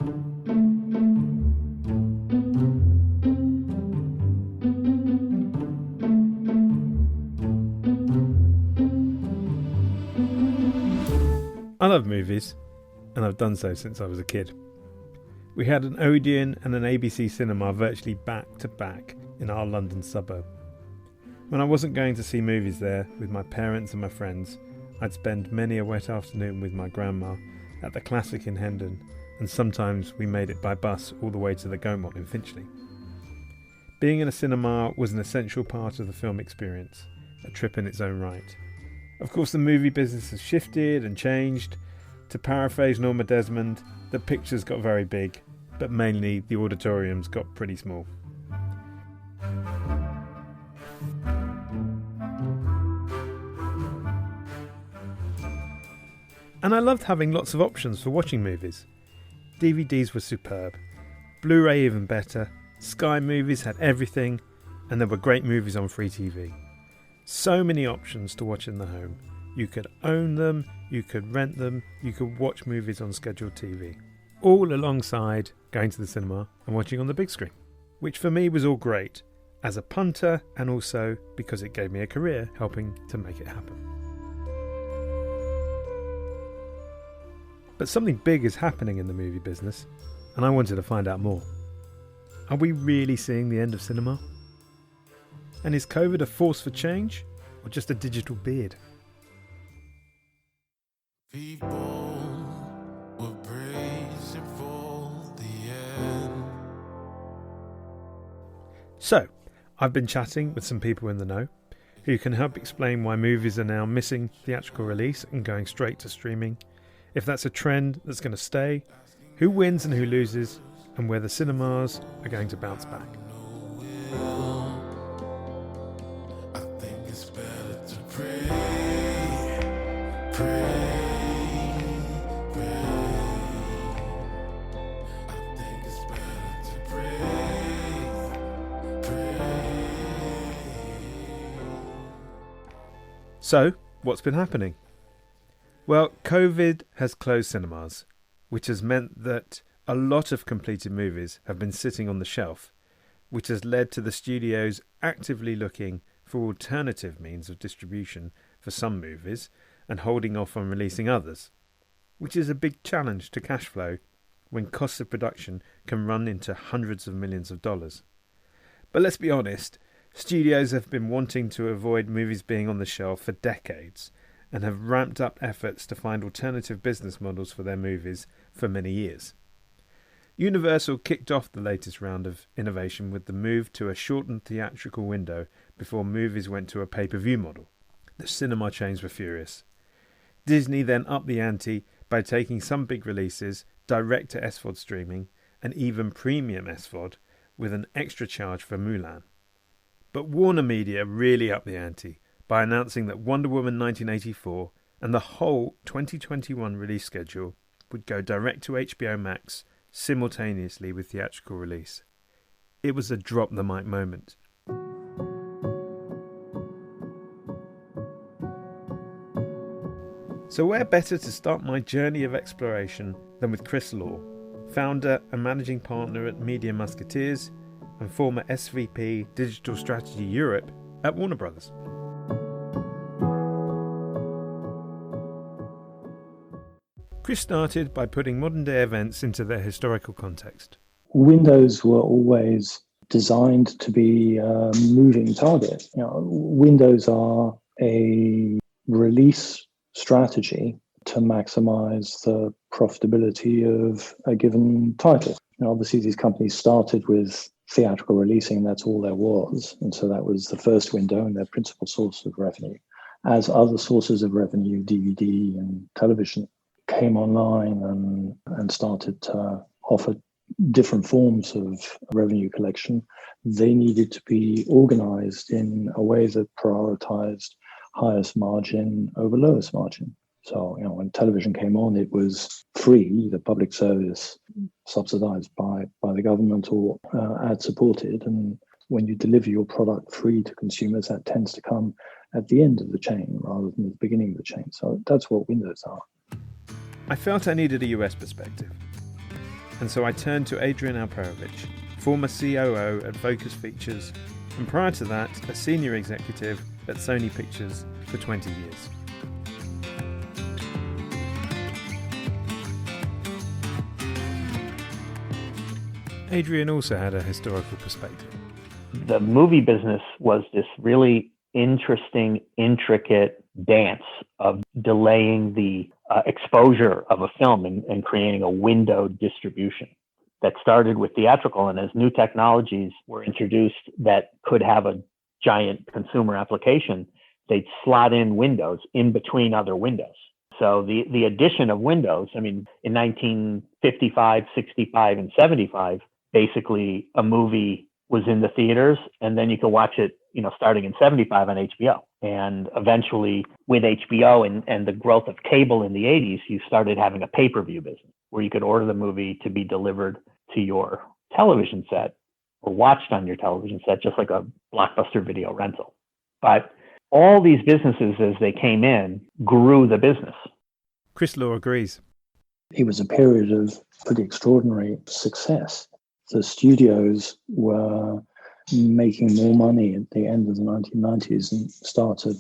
I love movies, and I've done so since I was a kid. We had an Odeon and an ABC cinema virtually back to back in our London suburb. When I wasn't going to see movies there with my parents and my friends, I'd spend many a wet afternoon with my grandma at the Classic in Hendon, and sometimes we made it by bus all the way to the Gaumont in Finchley. Being in a cinema was an essential part of the film experience, a trip in its own right. Of course, the movie business has shifted and changed. To paraphrase Norma Desmond, the pictures got very big, but mainly the auditoriums got pretty small. And I loved having lots of options for watching movies. DVDs were superb, Blu-ray even better, Sky Movies had everything, and there were great movies on free TV. So many options to watch in the home. You could own them, you could rent them, you could watch movies on scheduled TV. All alongside going to the cinema and watching on the big screen. Which for me was all great, as a punter and also because it gave me a career helping to make it happen. But something big is happening in the movie business, and I wanted to find out more. Are we really seeing the end of cinema? And is COVID a force for change, or just a digital beard? People were bracing for the end. So, I've been chatting with some people in the know, who can help explain why movies are now missing theatrical release and going straight to streaming, if that's a trend that's going to stay, who wins and who loses, and where the cinemas are going to bounce back. So, what's been happening? Well, COVID has closed cinemas, which has meant that a lot of completed movies have been sitting on the shelf, which has led to the studios actively looking for alternative means of distribution for some movies and holding off on releasing others, which is a big challenge to cash flow when costs of production can run into hundreds of millions of dollars. But let's be honest, studios have been wanting to avoid movies being on the shelf for decades and have ramped up efforts to find alternative business models for their movies for many years. Universal kicked off the latest round of innovation with the move to a shortened theatrical window before movies went to a pay-per-view model. The cinema chains were furious. Disney then upped the ante by taking some big releases direct to SVOD streaming and even premium SVOD with an extra charge for Mulan. But Warner Media really upped the ante by announcing that Wonder Woman 1984 and the whole 2021 release schedule would go direct to HBO Max simultaneously with theatrical release. It was a drop the mic moment. So where better to start my journey of exploration than with Chris Law, founder and managing partner at Media Musketeers and former SVP Digital Strategy Europe at Warner Brothers. Chris started by putting modern day events into their historical context. Windows were always designed to be a moving target. Windows are a release strategy to maximize the profitability of a given title. Obviously, these companies started with theatrical releasing, that's all there was. And so that was the first window and their principal source of revenue. As other sources of revenue, DVD and television, came online and started to offer different forms of revenue collection, they needed to be organized in a way that prioritized highest margin over lowest margin. So, when television came on, it was free, the public service subsidized by the government or ad supported. And when you deliver your product free to consumers, that tends to come at the end of the chain rather than the beginning of the chain. So that's what Windows are. I felt I needed a US perspective. and so I turned to Adrian Alperovich, former COO at Focus Features, and prior to that, a senior executive at Sony Pictures for 20 years. Adrian also had a historical perspective. The movie business was this really interesting, intricate dance of delaying the exposure of a film and creating a windowed distribution that started with theatrical. And as new technologies were introduced that could have a giant consumer application, they'd slot in windows in between other windows. So the addition of windows, I mean, in 1955, 65, and 75, basically a movie was in the theaters, and then you could watch it, starting in 75 on HBO. And eventually, with HBO and the growth of cable in the 80s, you started having a pay-per-view business where you could order the movie to be delivered to your television set or watched on your television set, just like a Blockbuster video rental. But all these businesses, as they came in, grew the business. Chris Law agrees. It was a period of pretty extraordinary success. The studios were making more money at the end of the 1990s and start of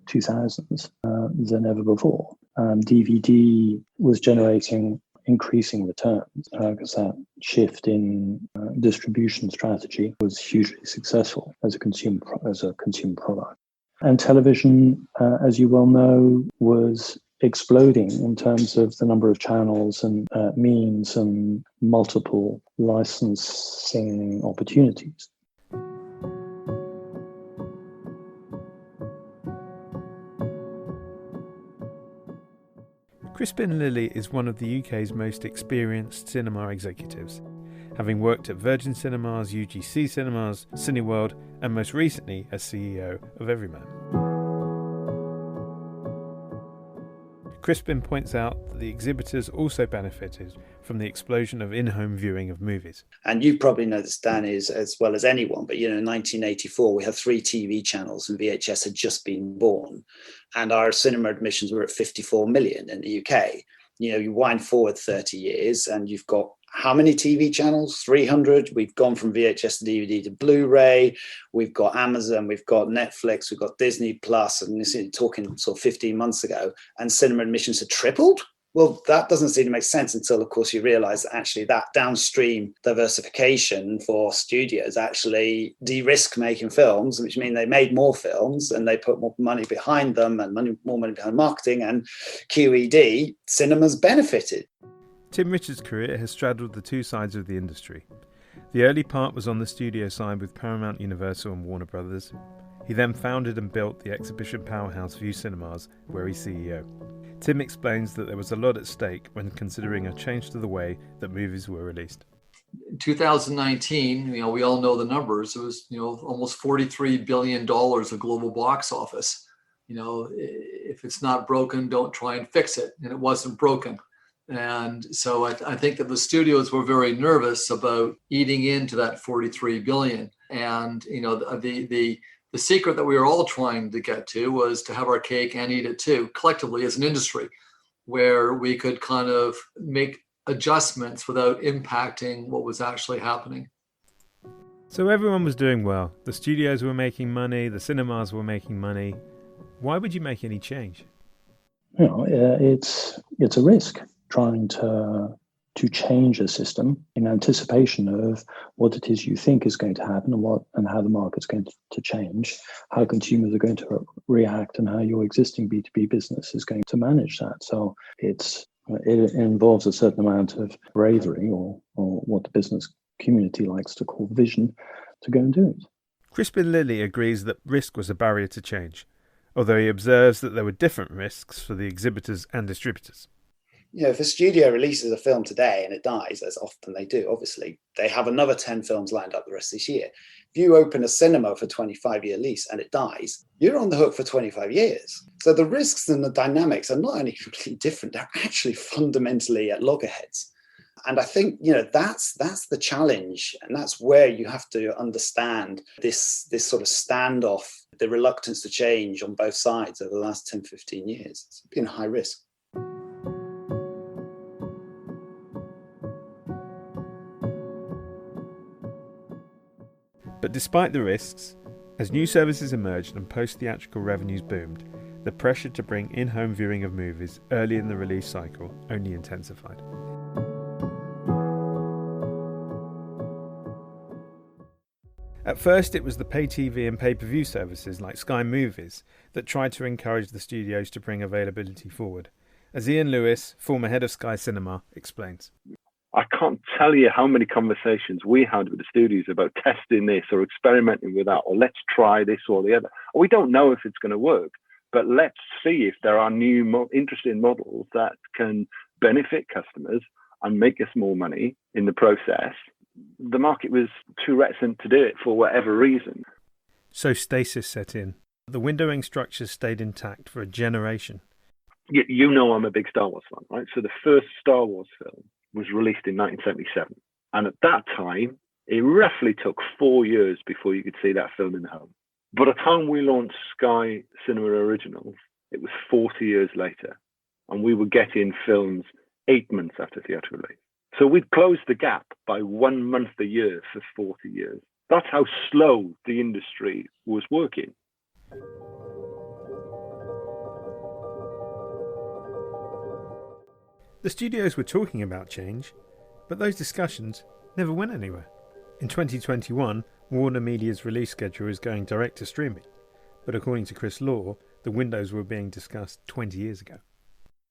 2000s than ever before. DVD was generating increasing returns because that shift in distribution strategy was hugely successful as a consumer product. And television, as you well know, was exploding in terms of the number of channels and means and multiple licensing opportunities. Crispin Lilly is one of the UK's most experienced cinema executives, having worked at Virgin Cinemas, UGC Cinemas, Cineworld, and most recently as CEO of Everyman. Crispin points out that the exhibitors also benefited from the explosion of in-home viewing of movies. And you probably know this, Dan, as well as anyone, but in 1984, we had 3 TV channels and VHS had just been born. And our cinema admissions were at 54 million in the UK. You wind forward 30 years and you've got how many TV channels? 300. We've gone from VHS to DVD to Blu-ray. We've got Amazon, we've got Netflix, we've got Disney Plus, and this is talking sort of 15 months ago, and cinema admissions had tripled. Well, that doesn't seem to make sense until, of course, you realize that actually that downstream diversification for studios actually de-risk making films, which means they made more films and they put more money behind them and more money behind marketing and QED. Cinemas benefited. Tim Richards' career has straddled the two sides of the industry. The early part was on the studio side with Paramount, Universal and Warner Brothers. He then founded and built the exhibition powerhouse Vue Cinemas, where he's CEO. Tim explains that there was a lot at stake when considering a change to the way that movies were released. In 2019, we all know the numbers. It was, almost $43 billion of global box office. If it's not broken, don't try and fix it. And it wasn't broken. And so I think that the studios were very nervous about eating into that 43 billion. And, the secret that we were all trying to get to was to have our cake and eat it too, collectively as an industry, where we could kind of make adjustments without impacting what was actually happening. So everyone was doing well. The studios were making money, the cinemas were making money. Why would you make any change? It's a risk trying to change a system in anticipation of what it is you think is going to happen and how the market's going to change, how consumers are going to react, and how your existing B2B business is going to manage that. So it involves a certain amount of bravery, or what the business community likes to call vision, to go and do it. Crispin Lilly agrees that risk was a barrier to change, although he observes that there were different risks for the exhibitors and distributors. If a studio releases a film today and it dies, as often they do, obviously, they have another 10 films lined up the rest of this year. If you open a cinema for a 25-year lease and it dies, you're on the hook for 25 years. So the risks and the dynamics are not only completely different, they're actually fundamentally at loggerheads. And I think, that's the challenge. And that's where you have to understand this sort of standoff, the reluctance to change on both sides over the last 10, 15 years. It's been high risk. But despite the risks, as new services emerged and post-theatrical revenues boomed, the pressure to bring in-home viewing of movies early in the release cycle only intensified. At first, it was the pay TV and pay-per-view services like Sky Movies that tried to encourage the studios to bring availability forward, as Ian Lewis, former head of Sky Cinema, explains. I can't tell you how many conversations we had with the studios about testing this or experimenting with that, or let's try this or the other. We don't know if it's going to work, but let's see if there are new interesting models that can benefit customers and make us more money in the process. The market was too reticent to do it for whatever reason. So stasis set in. The windowing structures stayed intact for a generation. You know I'm a big Star Wars fan, right? So the first Star Wars film was released in 1977. And at that time, it roughly took 4 years before you could see that film in the home. By the time we launched Sky Cinema Originals, it was 40 years later. And we were getting films 8 months after theatrical release. So we'd closed the gap by 1 month a year for 40 years. That's how slow the industry was working. The studios were talking about change, but those discussions never went anywhere. In 2021, Warner Media's release schedule is going direct to streaming, but according to Chris Law, the windows were being discussed 20 years ago.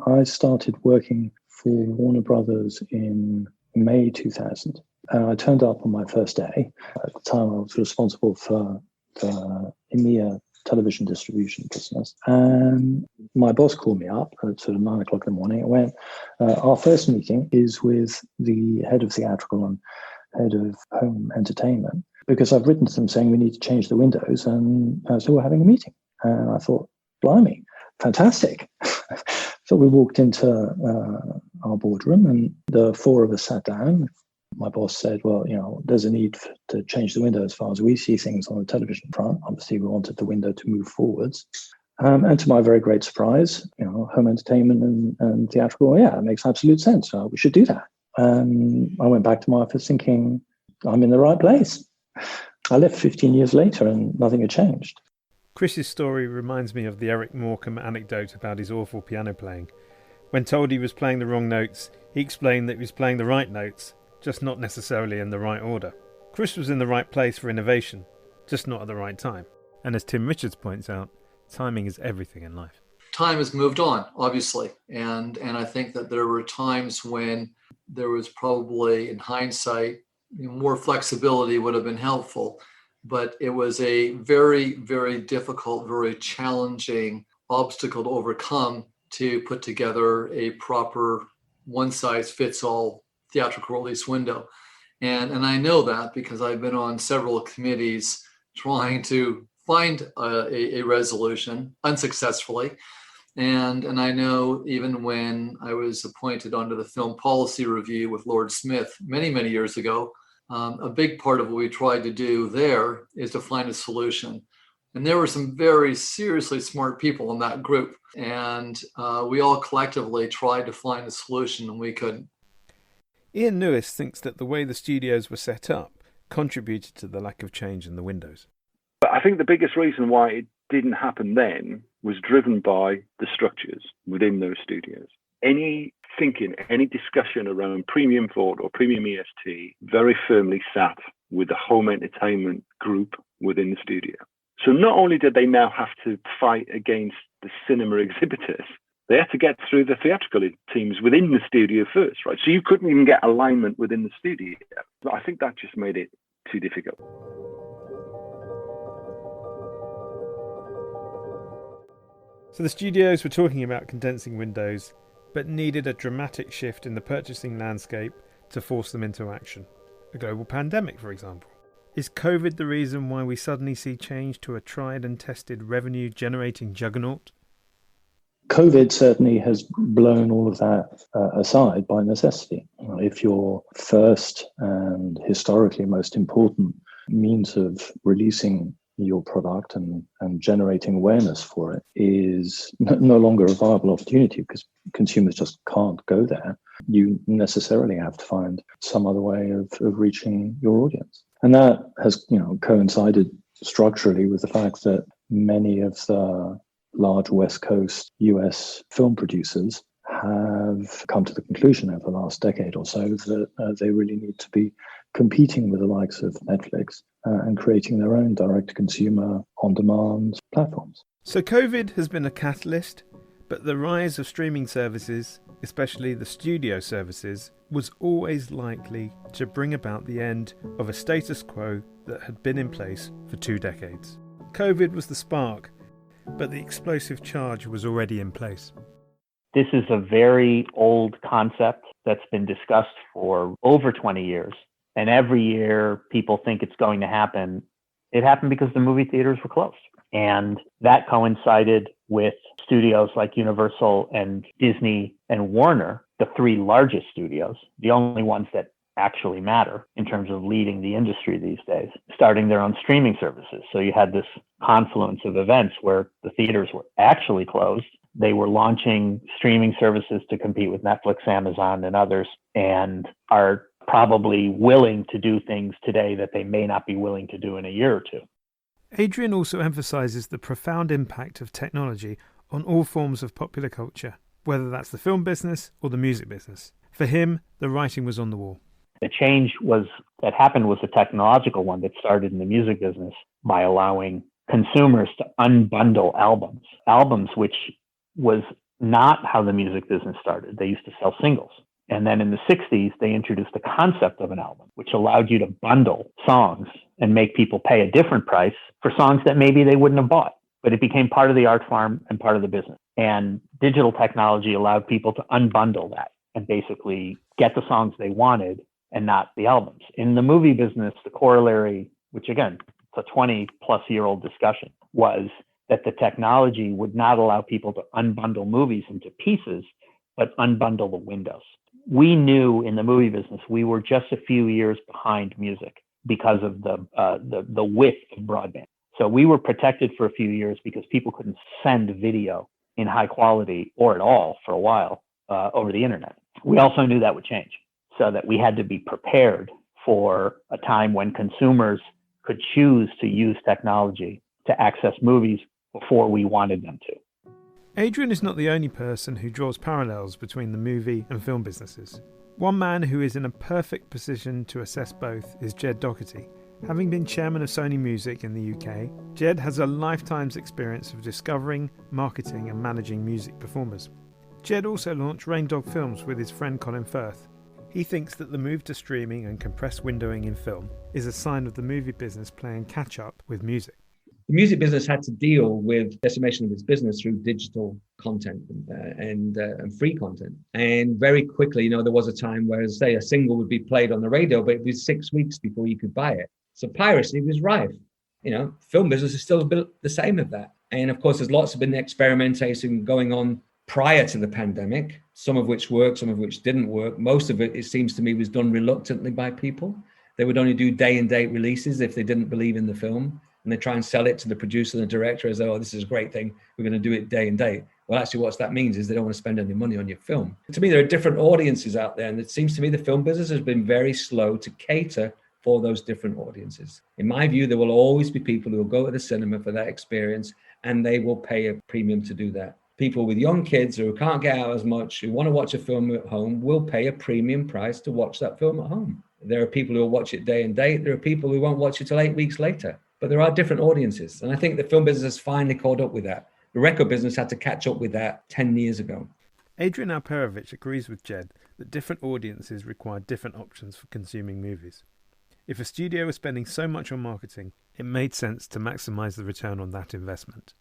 I started working for Warner Brothers in May 2000, and I turned up on my first day. At the time, I was responsible for the EMEA television distribution business, and my boss called me up at sort of 9 o'clock in the morning and went, our first meeting is with the head of theatrical and head of home entertainment, because I've written to them saying we need to change the windows, and so we're having a meeting. And I thought, blimey, fantastic. So we walked into our boardroom, and the four of us sat down. My boss said, well, there's a need to change the window as far as we see things on the television front. Obviously, we wanted the window to move forwards. And to my very great surprise, home entertainment and theatrical, it makes absolute sense. We should do that. I went back to my office thinking, I'm in the right place. I left 15 years later and nothing had changed. Chris's story reminds me of the Eric Morecambe anecdote about his awful piano playing. When told he was playing the wrong notes, he explained that he was playing the right notes, just not necessarily in the right order. Chris was in the right place for innovation, just not at the right time. And as Tim Richards points out, timing is everything in life. Time has moved on, obviously. And I think that there were times when there was probably, in hindsight, more flexibility would have been helpful. But it was a very, very difficult, very challenging obstacle to overcome to put together a proper one-size-fits-all theatrical release window. And I know that because I've been on several committees trying to find a resolution unsuccessfully. And I know even when I was appointed onto the Film Policy Review with Lord Smith many, many years ago, a big part of what we tried to do there is to find a solution. And there were some very seriously smart people in that group. And we all collectively tried to find a solution, and we couldn't. Ian Lewis thinks that the way the studios were set up contributed to the lack of change in the windows. But I think the biggest reason why it didn't happen then was driven by the structures within those studios. Any thinking, any discussion around premium Ford or premium EST very firmly sat with the home entertainment group within the studio. So not only did they now have to fight against the cinema exhibitors, they had to get through the theatrical teams within the studio first, right? So you couldn't even get alignment within the studio. I think that just made it too difficult. So the studios were talking about condensing windows, but needed a dramatic shift in the purchasing landscape to force them into action. A global pandemic, for example. Is COVID the reason why we suddenly see change to a tried and tested revenue-generating juggernaut? COVID certainly has blown all of that aside by necessity. If your first and historically most important means of releasing your product and generating awareness for it is no longer a viable opportunity because consumers just can't go there. You necessarily have to find some other way of reaching your audience. And that has, coincided structurally with the fact that many of the large West Coast US film producers have come to the conclusion over the last decade or so that they really need to be competing with the likes of Netflix and creating their own direct-to-consumer on-demand platforms. So COVID has been a catalyst, but the rise of streaming services, especially the studio services, was always likely to bring about the end of a status quo that had been in place for 2 decades. COVID was the spark, but the explosive charge was already in place. This is a very old concept that's been discussed for over 20 years. And every year people think it's going to happen. It happened because the movie theaters were closed. And that coincided with studios like Universal and Disney and Warner, the 3 largest studios, the only ones that actually matter in terms of leading the industry these days, starting their own streaming services. So you had this confluence of events where the theaters were actually closed. They were launching streaming services to compete with Netflix, Amazon, and others, and are probably willing to do things today that they may not be willing to do in a year or two. Adrian also emphasises the profound impact of technology on all forms of popular culture, whether that's the film business or the music business. For him, the writing was on the wall. The change that happened was a technological one that started in the music business by allowing consumers to unbundle albums. Albums, which was not how the music business started. They used to sell singles. And then in the 60s, they introduced the concept of an album, which allowed you to bundle songs and make people pay a different price for songs that maybe they wouldn't have bought. But it became part of the art form and part of the business. And digital technology allowed people to unbundle that and basically get the songs they wanted and not the albums. In the movie business, the corollary, which again, it's a 20-plus-year-old discussion, was that the technology would not allow people to unbundle movies into pieces, but unbundle the windows. We knew in the movie business, we were just a few years behind music because of the width of broadband. So we were protected for a few years because people couldn't send video in high quality or at all for a while over the internet. We also knew that would change, so that we had to be prepared for a time when consumers could choose to use technology to access movies before we wanted them to. Adrian is not the only person who draws parallels between the movie and film businesses. One man who is in a perfect position to assess both is Jed Doherty. Having been chairman of Sony Music in the UK, Jed has a lifetime's experience of discovering, marketing and managing music performers. Jed also launched Raindog Films with his friend Colin Firth. He thinks that the move to streaming and compressed windowing in film is a sign of the movie business playing catch-up with music. The music business had to deal with decimation of its business through digital content and free content. And very quickly, there was a time where, say, a single would be played on the radio, but it was 6 weeks before you could buy it. So piracy was rife. Film business is still a bit the same of that. And of course, there's lots of been experimentation going on prior to the pandemic, some of which worked, some of which didn't work. Most of it, it seems to me, was done reluctantly by people. They would only do day and date releases if they didn't believe in the film. And they try and sell it to the producer and the director as, oh, this is a great thing, we're going to do it day and date. Well, actually, what that means is they don't want to spend any money on your film. To me, there are different audiences out there. And it seems to me the film business has been very slow to cater for those different audiences. In my view, there will always be people who will go to the cinema for that experience, and they will pay a premium to do that. People with young kids who can't get out as much, who want to watch a film at home, will pay a premium price to watch that film at home. There are people who will watch it day and date. There are people who won't watch it till 8 weeks later. But there are different audiences. And I think the film business has finally caught up with that. The record business had to catch up with that 10 years ago. Adrian Alperovich agrees with Jed that different audiences require different options for consuming movies. If a studio was spending so much on marketing, it made sense to maximise the return on that investment.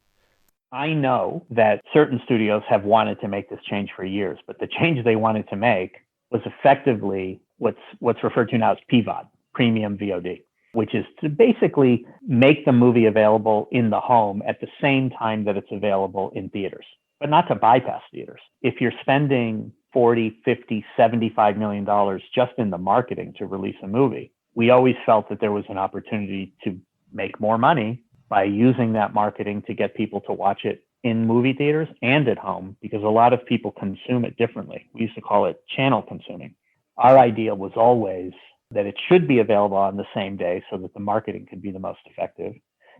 I know that certain studios have wanted to make this change for years, but the change they wanted to make was effectively what's referred to now as PVOD, Premium VOD, which is to basically make the movie available in the home at the same time that it's available in theaters, but not to bypass theaters. If you're spending $40, $50, $75 million just in the marketing to release a movie, we always felt that there was an opportunity to make more money by using that marketing to get people to watch it in movie theaters and at home, because a lot of people consume it differently. We used to call it channel consuming. Our idea was always that it should be available on the same day so that the marketing could be the most effective.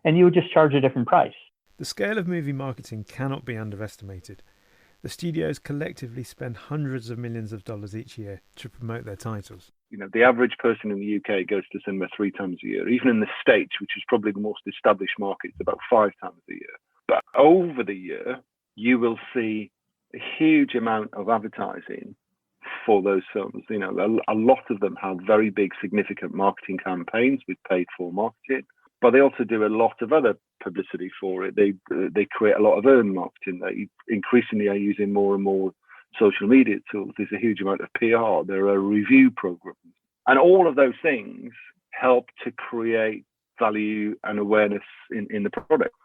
And you would just charge a different price. The scale of movie marketing cannot be underestimated. The studios collectively spend hundreds of millions of dollars each year to promote their titles. You know, the average person in the UK goes to cinema 3 times a year. Even in the States, which is probably the most established market, it's about 5 times a year. But over the year, you will see a huge amount of advertising for those films. You know, a lot of them have very big, significant marketing campaigns with paid for marketing, but they also do a lot of other publicity for it. They create a lot of earned marketing. They increasingly are using more and more social media tools. There's a huge amount of PR. There are review programs. And all of those things help to create value and awareness in the product.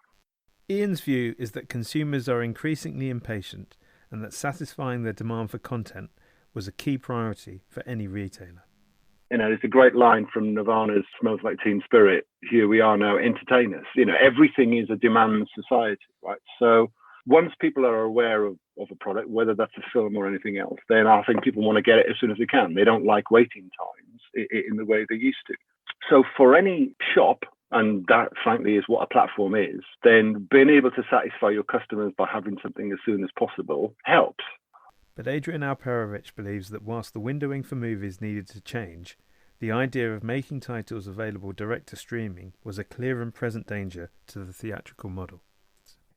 Ian's view is that consumers are increasingly impatient and that satisfying their demand for content was a key priority for any retailer. You know, there's a great line from Nirvana's Smells Like Teen Spirit. Here we are now, entertainers. You know, everything is a demand society, right? So once people are aware of a product, whether that's a film or anything else, then I think people want to get it as soon as they can. They don't like waiting times in the way they used to. So for any shop, and that frankly is what a platform is, then being able to satisfy your customers by having something as soon as possible helps. But Adrian Alperovich believes that whilst the windowing for movies needed to change, the idea of making titles available direct to streaming was a clear and present danger to the theatrical model.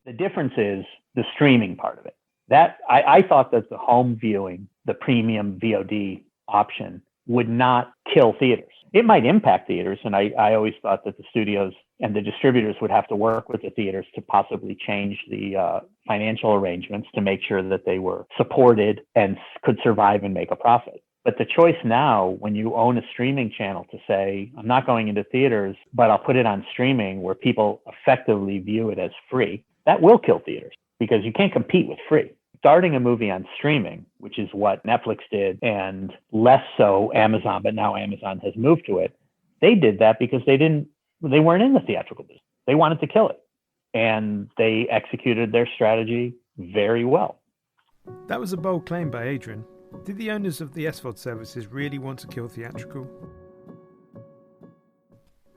The difference is the streaming part of it. That I thought that the home viewing, the premium VOD option, would not kill theaters. It might impact theaters, and I always thought that the studios and the distributors would have to work with the theaters to possibly change the financial arrangements to make sure that they were supported and could survive and make a profit. But the choice now, when you own a streaming channel, to say, I'm not going into theaters, but I'll put it on streaming where people effectively view it as free, that will kill theaters because you can't compete with free. Starting a movie on streaming, which is what Netflix did, and less so Amazon, but now Amazon has moved to it. They did that because they weren't in the theatrical business. They wanted to kill it. And they executed their strategy very well. That was a bold claim by Adrian. Did the owners of the SVOD services really want to kill theatrical?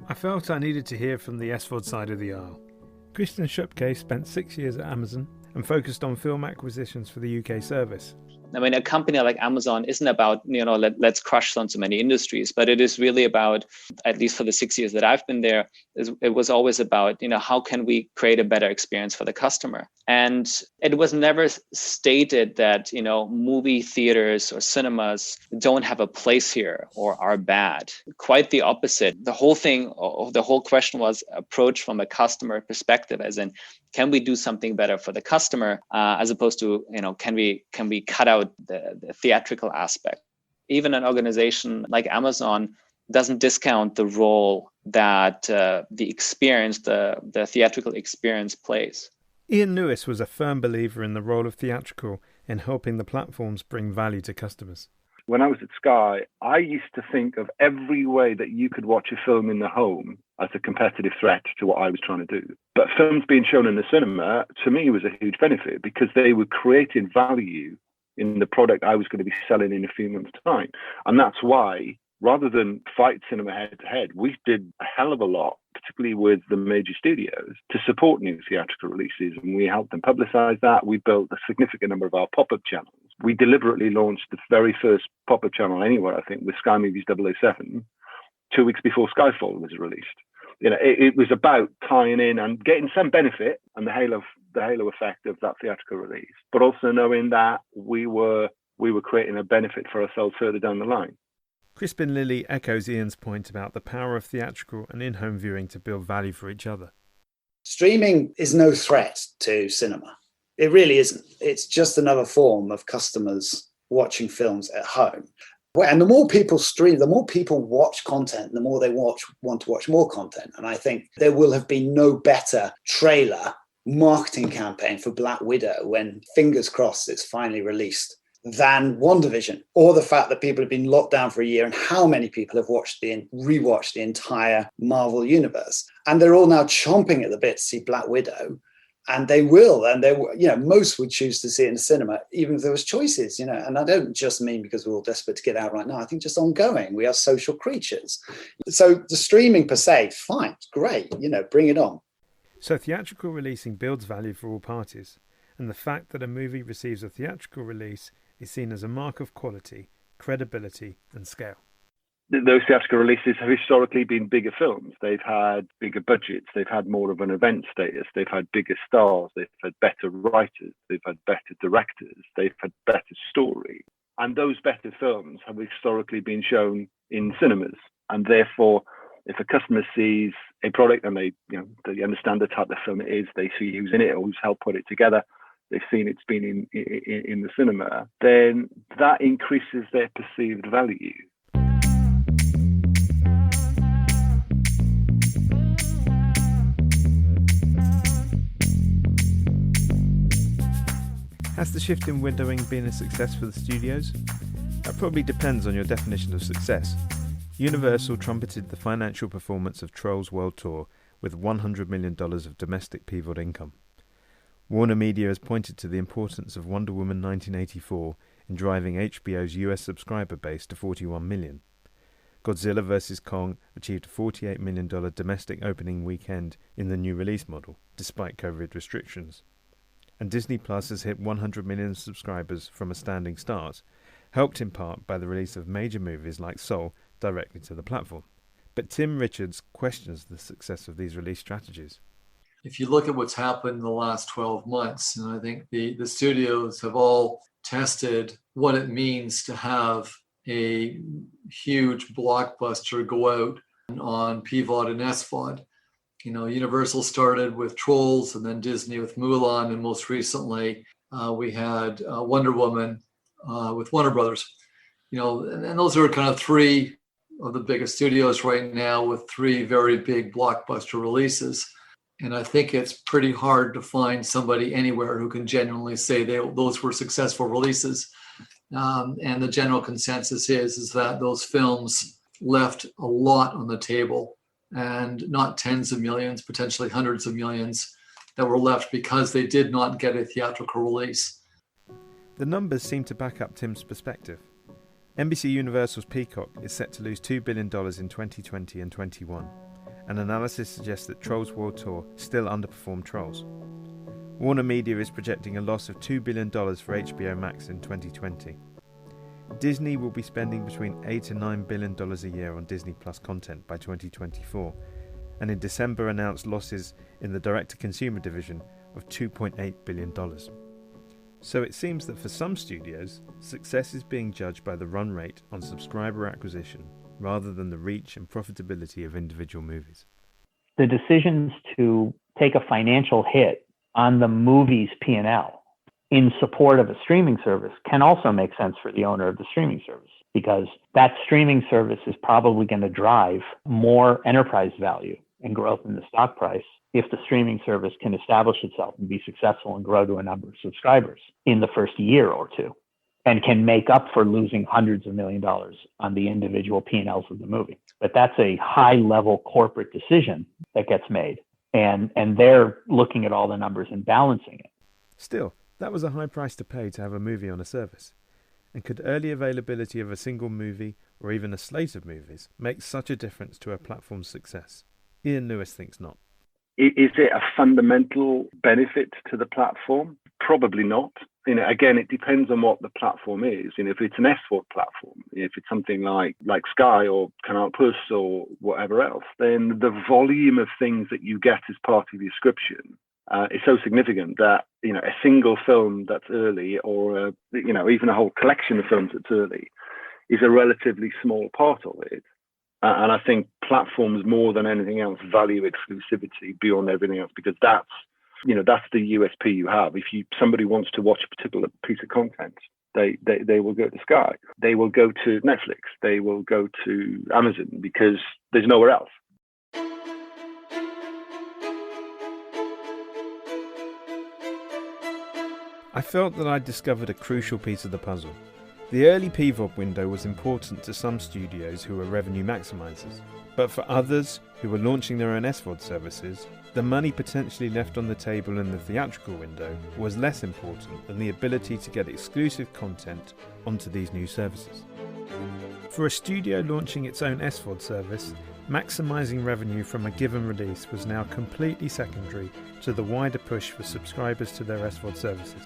I felt I needed to hear from the SVOD side of the aisle. Christian Schupke spent 6 years at Amazon and focused on film acquisitions for the UK service. I mean, a company like Amazon isn't about, let's crush on so many industries, but it is really about, at least for the 6 years that I've been there, it was always about, how can we create a better experience for the customer? And it was never stated that, movie theaters or cinemas don't have a place here or are bad. Quite the opposite. The whole question was approached from a customer perspective, as in, can we do something better for the customer, as opposed to, can we cut out the theatrical aspect? Even an organization like Amazon doesn't discount the role that the experience, the theatrical experience plays. Ian Lewis was a firm believer in the role of theatrical in helping the platforms bring value to customers. When I was at Sky, I used to think of every way that you could watch a film in the home as a competitive threat to what I was trying to do. But films being shown in the cinema, to me, was a huge benefit because they were creating value in the product I was going to be selling in a few months' time. And that's why, rather than fight cinema head-to-head, we did a hell of a lot, particularly with the major studios, to support new theatrical releases. And we helped them publicize that. We built a significant number of our pop-up channels. We deliberately launched the very first pop-up channel anywhere, I think, with Sky Movies 007, 2 weeks before Skyfall was released. It was about tying in and getting some benefit and the halo effect of that theatrical release, but also knowing that we were creating a benefit for ourselves further down the line. Crispin Lilly echoes Ian's point about the power of theatrical and in-home viewing to build value for each other. Streaming is no threat to cinema. It really isn't. It's just another form of customers watching films at home. And the more people stream, the more people watch content, the more they want to watch more content. And I think there will have been no better trailer marketing campaign for Black Widow when, fingers crossed, it's finally released than WandaVision, or the fact that people have been locked down for a year and how many people have rewatched the entire Marvel universe. And they're all now chomping at the bit to see Black Widow. And they will, and most would choose to see it in the cinema, even if there was choices, and I don't just mean because we're all desperate to get out right now. I think just ongoing, we are social creatures. So the streaming per se, fine, great, bring it on. So theatrical releasing builds value for all parties, and the fact that a movie receives a theatrical release is seen as a mark of quality, credibility, and scale. Those theatrical releases have historically been bigger films. They've had bigger budgets. They've had more of an event status. They've had bigger stars. They've had better writers. They've had better directors. They've had better story. And those better films have historically been shown in cinemas. And therefore, if a customer sees a product and they understand the type of film it is, they see who's in it or who's helped put it together, they've seen it's been in the cinema, then that increases their perceived value. Has the shift in windowing been a success for the studios? That probably depends on your definition of success. Universal trumpeted the financial performance of Trolls World Tour with $100 million of domestic PVOD income. Warner Media has pointed to the importance of Wonder Woman 1984 in driving HBO's US subscriber base to 41 million. Godzilla vs. Kong achieved a $48 million domestic opening weekend in the new release model, despite COVID restrictions. And Disney Plus has hit 100 million subscribers from a standing start, helped in part by the release of major movies like Soul directly to the platform. But Tim Richards questions the success of these release strategies. If you look at what's happened in the last 12 months, and I think the studios have all tested what it means to have a huge blockbuster go out on PVOD and SVOD. Universal started with Trolls, and then Disney with Mulan, and most recently we had Wonder Woman with Warner Brothers. And those are kind of three of the biggest studios right now with three very big blockbuster releases. And I think it's pretty hard to find somebody anywhere who can genuinely say those were successful releases. And the general consensus is that those films left a lot on the table, and not tens of millions, potentially hundreds of millions that were left because they did not get a theatrical release. The numbers seem to back up Tim's perspective. NBC Universal's Peacock is set to lose $2 billion in 2020 and 21. An analysis suggests that Trolls World Tour still underperformed Trolls. Warner Media is projecting a loss of $2 billion for HBO Max in 2020. Disney will be spending between $8 and $9 billion a year on Disney Plus content by 2024, and in December announced losses in the direct-to-consumer division of $2.8 billion. So it seems that for some studios, success is being judged by the run rate on subscriber acquisition rather than the reach and profitability of individual movies. The decisions to take a financial hit on the movie's P&L in support of a streaming service can also make sense for the owner of the streaming service, because that streaming service is probably going to drive more enterprise value and growth in the stock price if the streaming service can establish itself and be successful and grow to a number of subscribers in the first year or two, and can make up for losing hundreds of $millions on the individual P&Ls of the movie. But that's a high-level corporate decision that gets made, and they're looking at all the numbers and balancing it. Still, that was a high price to pay to have a movie on a service. And could early availability of a single movie, or even a slate of movies, make such a difference to a platform's success? Ian Lewis thinks not. Is it a fundamental benefit to the platform? Probably not. Again, it depends on what the platform is. If it's an SVOD platform, if it's something like Sky or Canal Plus or whatever else, then the volume of things that you get as part of your subscription is so significant that a single film that's early, or even a whole collection of films that's early, is a relatively small part of it. And I think platforms more than anything else value exclusivity beyond everything else, because that's the USP you have. If somebody wants to watch a particular piece of content, they will go to Sky, they will go to Netflix, they will go to Amazon, because there's nowhere else. I felt that I'd discovered a crucial piece of the puzzle. The early PVOD window was important to some studios who were revenue maximisers, but for others who were launching their own SVOD services, the money potentially left on the table in the theatrical window was less important than the ability to get exclusive content onto these new services. For a studio launching its own SVOD service, maximising revenue from a given release was now completely secondary to the wider push for subscribers to their SVOD services.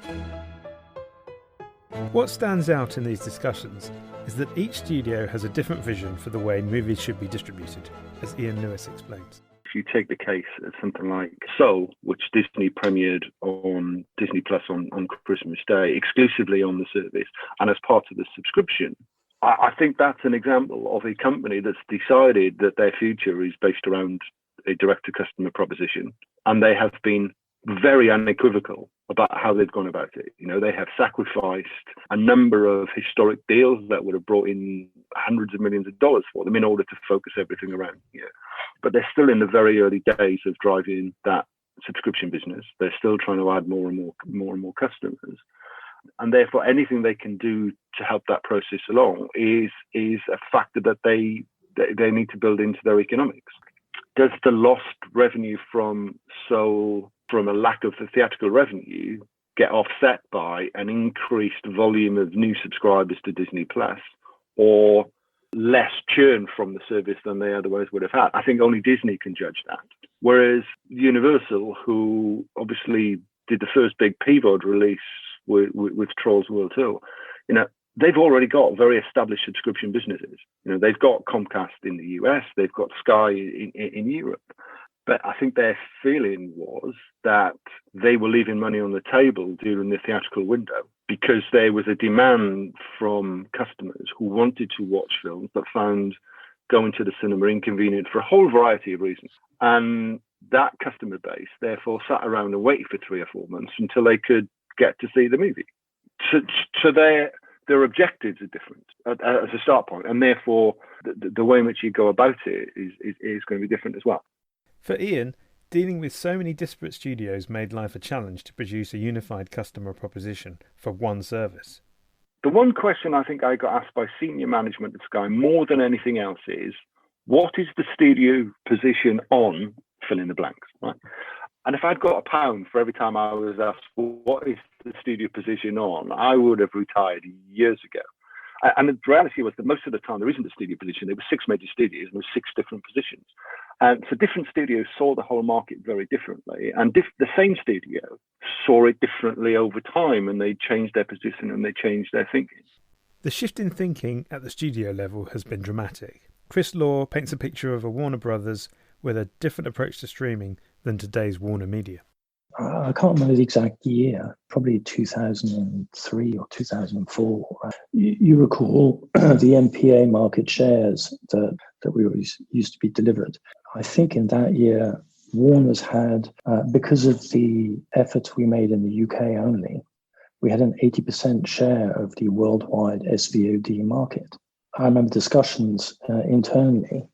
What stands out in these discussions is that each studio has a different vision for the way movies should be distributed, as Ian Lewis explains. If you take the case of something like Soul, which Disney premiered on Disney Plus on Christmas Day, exclusively on the service and as part of the subscription, I think that's an example of a company that's decided that their future is based around a direct-to-customer proposition, and they have been very unequivocal about how they've gone about it. You know, they have sacrificed a number of historic deals that would have brought in hundreds of millions of dollars for them in order to focus everything around here. But they're still in the very early days of driving that subscription business. They're still trying to add more and more customers. And therefore, anything they can do to help that process along is a factor that they need to build into their economics. Does the lost revenue from Soul, from a lack of the theatrical revenue, get offset by an increased volume of new subscribers to Disney Plus, or less churn from the service than they otherwise would have had? I think only Disney can judge that. Whereas Universal, who obviously did the first big PVOD release with Trolls World Tour, you know, they've already got very established subscription businesses. You know, they've got Comcast in the US, they've got Sky in Europe. But I think their feeling was that they were leaving money on the table during the theatrical window because there was a demand from customers who wanted to watch films but found going to the cinema inconvenient for a whole variety of reasons. And that customer base therefore sat around and waited for 3 or 4 months until they could get to see the movie. So their objectives are different as a start point, and therefore the way in which you go about it is going to be different as well. For Ian, dealing with so many disparate studios made life a challenge to produce a unified customer proposition for one service. The one question I think I got asked by senior management at Sky more than anything else is, what is the studio position on fill in the blanks, right? And if I'd got £1 for every time I was asked, what is the studio position on, I would have retired years ago. And the reality was that most of the time there isn't a studio position. There were 6 major studios and there were 6 different positions. And so different studios saw the whole market very differently. And the same studio saw it differently over time, and they changed their position and they changed their thinking. The shift in thinking at the studio level has been dramatic. Chris Law paints a picture of a Warner Brothers with a different approach to streaming than today's Warner Media. I can't remember the exact year, probably 2003 or 2004. Right? You recall the MPA market shares that we always used to be delivered. I think in that year, Warner's had, because of the efforts we made in the UK only, we had an 80% share of the worldwide SVOD market. I remember discussions internally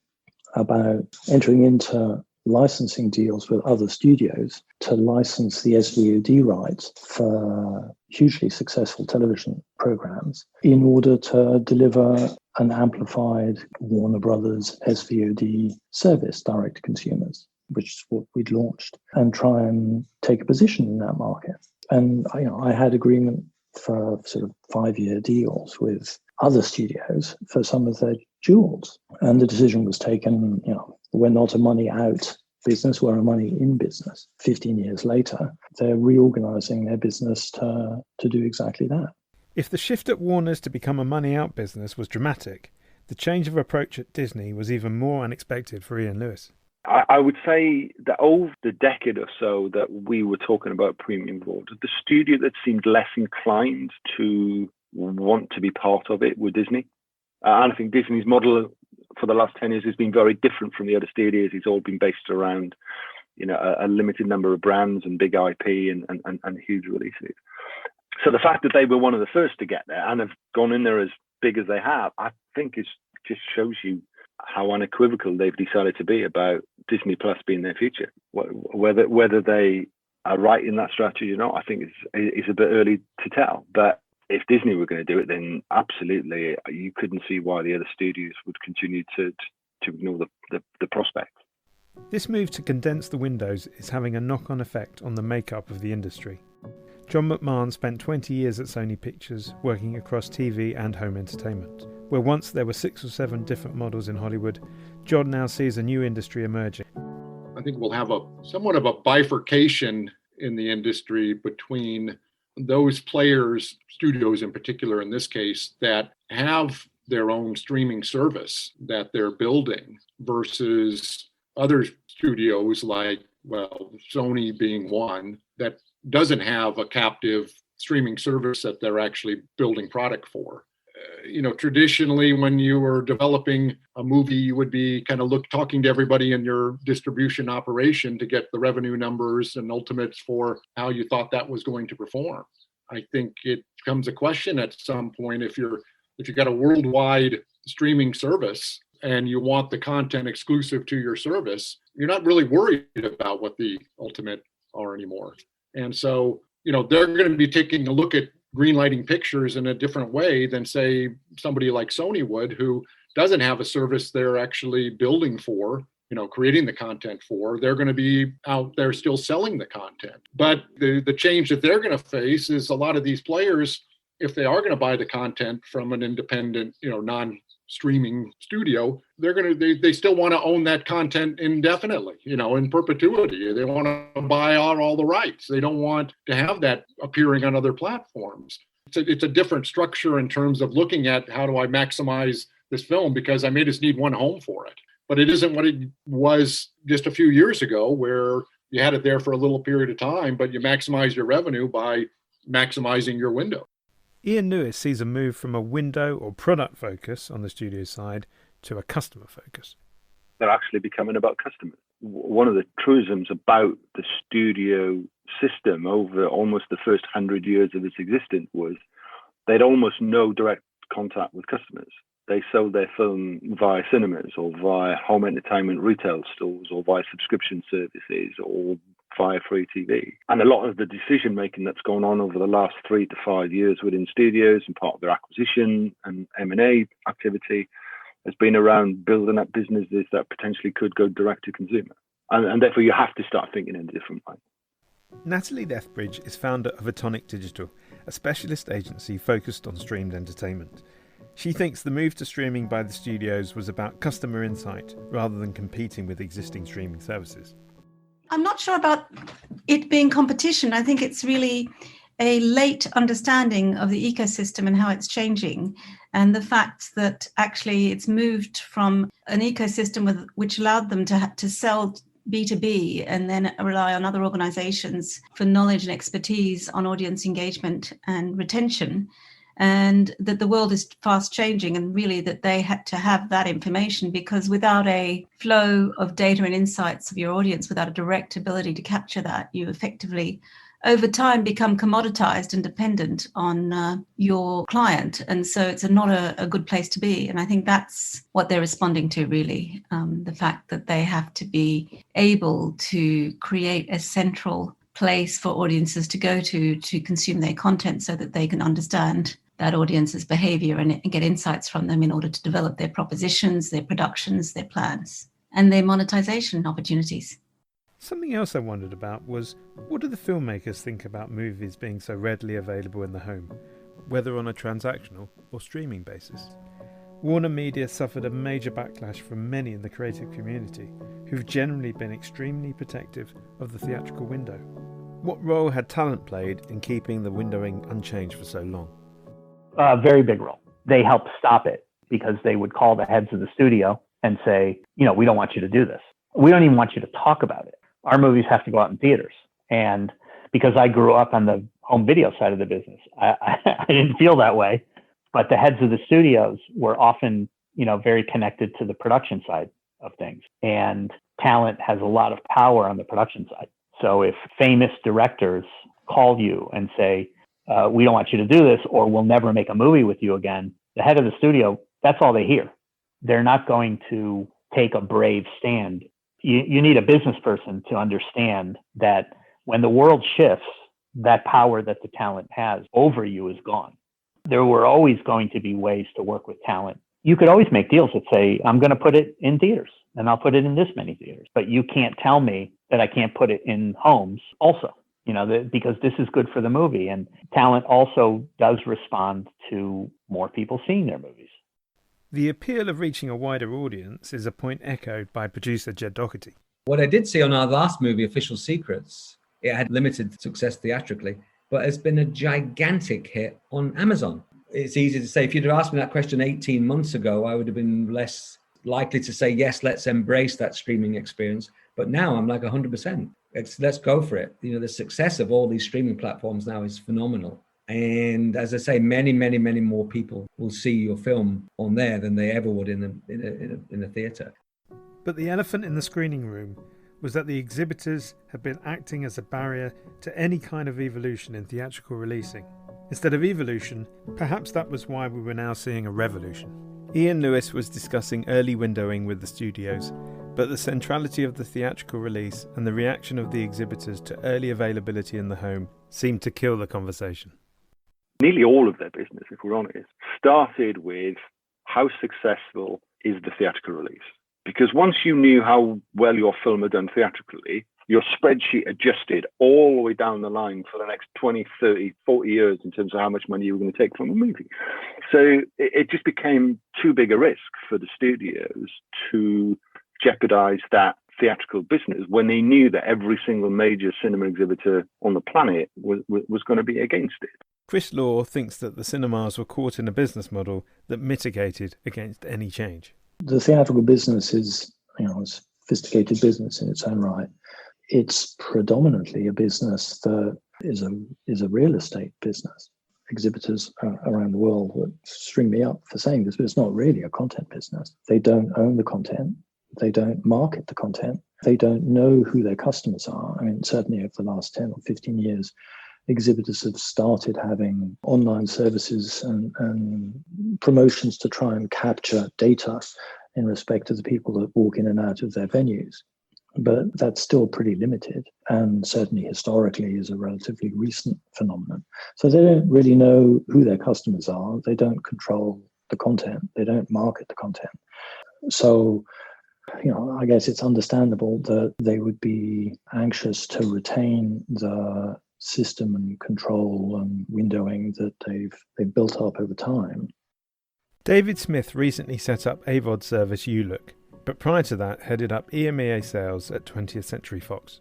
about entering into licensing deals with other studios to license the SVOD rights for hugely successful television programs in order to deliver an amplified Warner Brothers SVOD service direct to consumers, which is what we'd launched, and try and take a position in that market. And I had agreement for sort of 5-year deals with other studios for some of their jewels. And the decision was taken, we're not a money out business, we're a money in business. 15 years later, they're reorganizing their business to do exactly that. If the shift at Warner's to become a money out business was dramatic, the change of approach at Disney was even more unexpected for Ian Lewis. I would say that over the decade or so that we were talking about premium VOD, the studio that seemed less inclined to want to be part of it were Disney. And I think Disney's model for the last 10 years has been very different from the other studios. It's all been based around, a limited number of brands and big IP and huge releases. So the fact that they were one of the first to get there and have gone in there as big as they have, I think just shows you how unequivocal they've decided to be about Disney Plus being their future. Whether they are right in that strategy or not, I think it's a bit early to tell. But if Disney were going to do it, then absolutely, you couldn't see why the other studios would continue to ignore the prospect. This move to condense the windows is having a knock-on effect on the makeup of the industry. John McMahon spent 20 years at Sony Pictures working across TV and home entertainment. Where once there were 6 or 7 different models in Hollywood, John now sees a new industry emerging. I think we'll have somewhat of a bifurcation in the industry between those players, studios in particular in this case, that have their own streaming service that they're building versus other studios like, well, Sony being one, that doesn't have a captive streaming service that they're actually building product for. Traditionally, when you were developing a movie, you would be kind of talking to everybody in your distribution operation to get the revenue numbers and ultimates for how you thought that was going to perform. I think it becomes a question at some point if you got a worldwide streaming service and you want the content exclusive to your service, you're not really worried about what the ultimate are anymore. And so, they're going to be taking a look at greenlighting pictures in a different way than, say, somebody like Sony would, who doesn't have a service they're actually building for, creating the content for. They're going to be out there still selling the content. But the change that they're going to face is a lot of these players, if they are going to buy the content from an independent, non-streaming studio, they still want to own that content indefinitely, in perpetuity. They want to buy out all the rights. They don't want to have that appearing on other platforms. It's a different structure in terms of looking at how do I maximize this film because I may just need one home for it. But it isn't what it was just a few years ago where you had it there for a little period of time, but you maximize your revenue by maximizing your window. Ian Lewis sees a move from a window or product focus on the studio side to a customer focus. They're actually becoming about customers. One of the truisms about the studio system over almost the first 100 years of its existence was they'd almost no direct contact with customers. They sold their film via cinemas or via home entertainment retail stores or via subscription services or via free TV. And a lot of the decision making that's gone on over the last 3 to 5 years within studios and part of their acquisition and M&A activity has been around building up businesses that potentially could go direct to consumer. And therefore you have to start thinking in a different way. Natalie Lethbridge is founder of Atonic Digital, a specialist agency focused on streamed entertainment. She thinks the move to streaming by the studios was about customer insight rather than competing with existing streaming services. I'm not sure about it being competition. I think it's really a late understanding of the ecosystem and how it's changing, and the fact that actually it's moved from an ecosystem which allowed them to sell B2B and then rely on other organizations for knowledge and expertise on audience engagement and retention, and that the world is fast changing, and really that they had to have that information, because without a flow of data and insights of your audience, without a direct ability to capture that, you effectively over time become commoditized and dependent on your client. And so it's not a good place to be. And I think that's what they're responding to, really, the fact that they have to be able to create a central place for audiences to go to consume their content so that they can understand that audience's behavior and get insights from them in order to develop their propositions, their productions, their plans, and their monetization opportunities. Something else I wondered about was, what do the filmmakers think about movies being so readily available in the home, whether on a transactional or streaming basis? Warner Media suffered a major backlash from many in the creative community, who've generally been extremely protective of the theatrical window. What role had talent played in keeping the windowing unchanged for so long? A very big role. They helped stop it because they would call the heads of the studio and say, we don't want you to do this. We don't even want you to talk about it. Our movies have to go out in theaters. And because I grew up on the home video side of the business, I didn't feel that way. But the heads of the studios were often, very connected to the production side of things. And talent has a lot of power on the production side. So if famous directors call you and say, we don't want you to do this, or we'll never make a movie with you again, the head of the studio, that's all they hear. They're not going to take a brave stand. You need a business person to understand that When the world shifts, that power that the talent has over you is gone. There were always going to be ways to work with talent. You could always make deals that say, I'm going to put it in theaters and I'll put it in this many theaters, but you can't tell me that I can't put it in homes also, because this is good for the movie. And talent also does respond to more people seeing their movies. The appeal of reaching a wider audience is a point echoed by producer Jed Doherty. What I did see on our last movie, Official Secrets, it had limited success theatrically, but it's been a gigantic hit on Amazon. It's easy to say, if you'd have asked me that question 18 months ago, I would have been less likely to say, yes, let's embrace that streaming experience. But now I'm like 100%. Let's go for it. The success of all these streaming platforms now is phenomenal. And as I say, many, many, many more people will see your film on there than they ever would in a theatre. But the elephant in the screening room was that the exhibitors had been acting as a barrier to any kind of evolution in theatrical releasing. Instead of evolution, perhaps that was why we were now seeing a revolution. Ian Lewis was discussing early windowing with the studios, but the centrality of the theatrical release and the reaction of the exhibitors to early availability in the home seemed to kill the conversation. Nearly all of their business, if we're honest, started with how successful is the theatrical release. Because once you knew how well your film had done theatrically, your spreadsheet adjusted all the way down the line for the next 20, 30, 40 years in terms of how much money you were going to take from a movie. So it just became too big a risk for the studios to jeopardize that theatrical business when they knew that every single major cinema exhibitor on the planet was going to be against it. Chris Law thinks that the cinemas were caught in a business model that mitigated against any change. The theatrical business is, a sophisticated business in its own right. It's predominantly a business that is a real estate business. Exhibitors around the world would string me up for saying this, but it's not really a content business. They don't own the content. They don't market the content. They don't know who their customers are. I mean, certainly over the last 10 or 15 years, exhibitors have started having online services and promotions to try and capture data in respect of the people that walk in and out of their venues. But that's still pretty limited, and certainly historically is a relatively recent phenomenon. So they don't really know who their customers are. They don't control the content. They don't market the content. So, I guess it's understandable that they would be anxious to retain the system and control and windowing that they've built up over time. David Smith recently set up AVOD service ULOOK, but prior to that headed up EMEA sales at 20th Century Fox.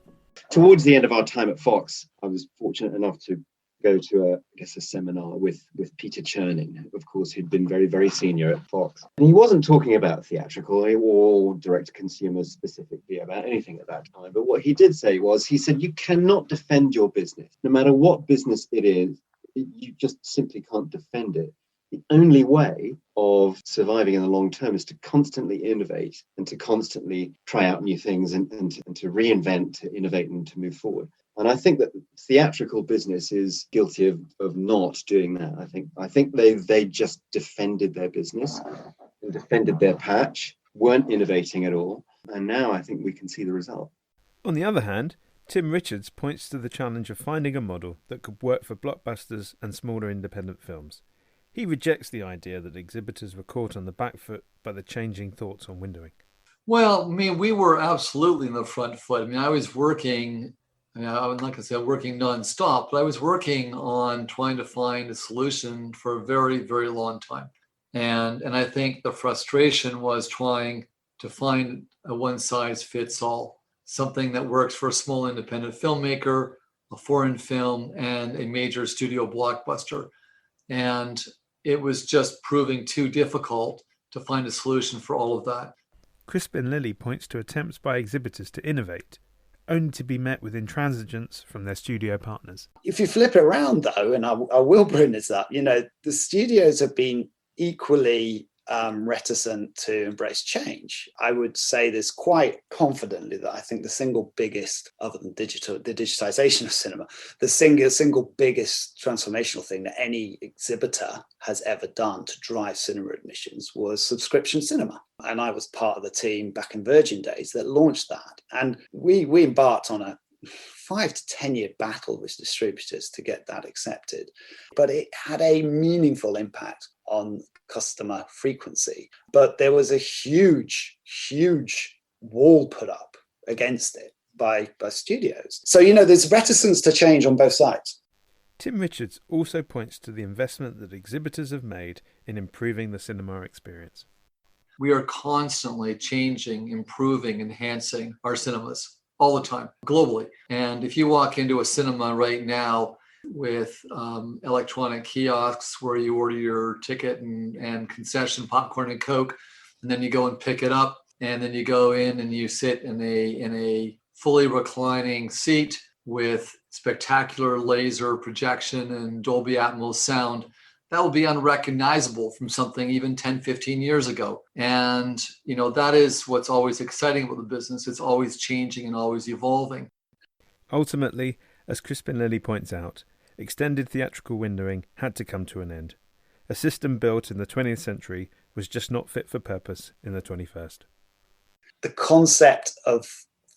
Towards the end of our time at Fox, I was fortunate enough to go to a seminar with Peter Chernin, of course, who'd been very, very senior at Fox. And he wasn't talking about theatrical or direct-to-consumer specifically about anything at that time. But what he did say was, he said, you cannot defend your business. No matter what business it is, you just simply can't defend it. The only way of surviving in the long term is to constantly innovate and to constantly try out new things and to reinvent, to innovate and to move forward. And I think that theatrical business is guilty of not doing that. I think they just defended their business and defended their patch, weren't innovating at all. And now I think we can see the result. On the other hand, Tim Richards points to the challenge of finding a model that could work for blockbusters and smaller independent films. He rejects the idea that exhibitors were caught on the back foot by the changing thoughts on windowing. Well, we were absolutely in the front foot. I was working, I'm not going to say working nonstop, but I was working on trying to find a solution for a very, very long time. And I think the frustration was trying to find a one-size-fits-all, something that works for a small independent filmmaker, a foreign film, and a major studio blockbuster. And it was just proving too difficult to find a solution for all of that. Crispin Lilly points to attempts by exhibitors to innovate, only to be met with intransigence from their studio partners. If you flip it around, though, and I will bring this up, the studios have been equally reticent to embrace change. I would say this quite confidently that I think the single biggest, other than the digitization of cinema, the single biggest transformational thing that any exhibitor has ever done to drive cinema admissions was subscription cinema. And I was part of the team back in Virgin days that launched that. And we embarked on a 5 to 10 year battle with distributors to get that accepted, but it had a meaningful impact on customer frequency. But there was a huge wall put up against it by studios. So, there's reticence to change on both sides. Tim Richards also points to the investment that exhibitors have made in improving the cinema experience. We are constantly changing, improving, enhancing our cinemas all the time, globally. And if you walk into a cinema right now with electronic kiosks where you order your ticket and concession popcorn and Coke, and then you go and pick it up, and then you go in and you sit in a fully reclining seat with spectacular laser projection and Dolby Atmos sound, that will be unrecognizable from something even 10, 15 years ago. And, that is what's always exciting about the business. It's always changing and always evolving. Ultimately, as Crispin Lilly points out, extended theatrical windowing had to come to an end. A system built in the 20th century was just not fit for purpose in the 21st. The concept of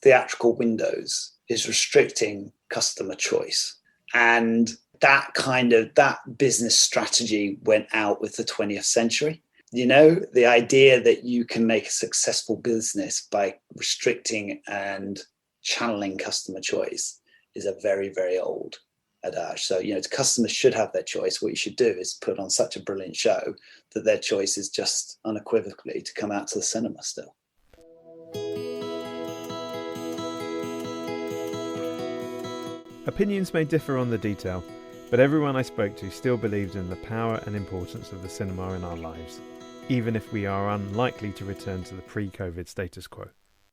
theatrical windows is restricting customer choice. And that business strategy went out with the 20th century. The idea that you can make a successful business by restricting and channeling customer choice is a very, very old adage. So, customers should have their choice. What you should do is put on such a brilliant show that their choice is just unequivocally to come out to the cinema still. Opinions may differ on the detail, but everyone I spoke to still believed in the power and importance of the cinema in our lives, even if we are unlikely to return to the pre-COVID status quo.